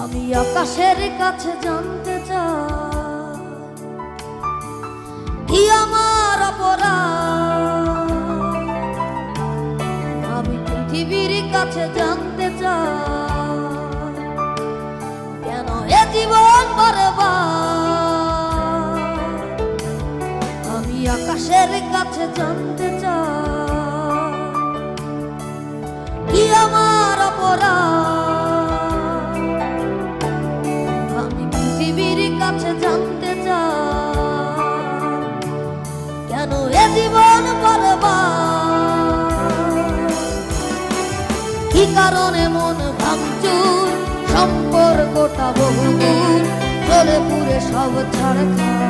আমি আকাশের কাছে জানতে চাই কি আমার অপরাধ। আমি পৃথিবীর কাছে জানতে চাই কেন এ জীবন বরবাদ। আমি আকাশের কাছে জানতে চাই কি আমার অপরাধ। আমি পৃথিবীর কাছে জানতে চাই কেন এ জীবন বরবাদ। কি কারণে মন ভাঙচুর, সম্পর্কটা বহুদূর, চলে পুরে সব ছাড় খায়।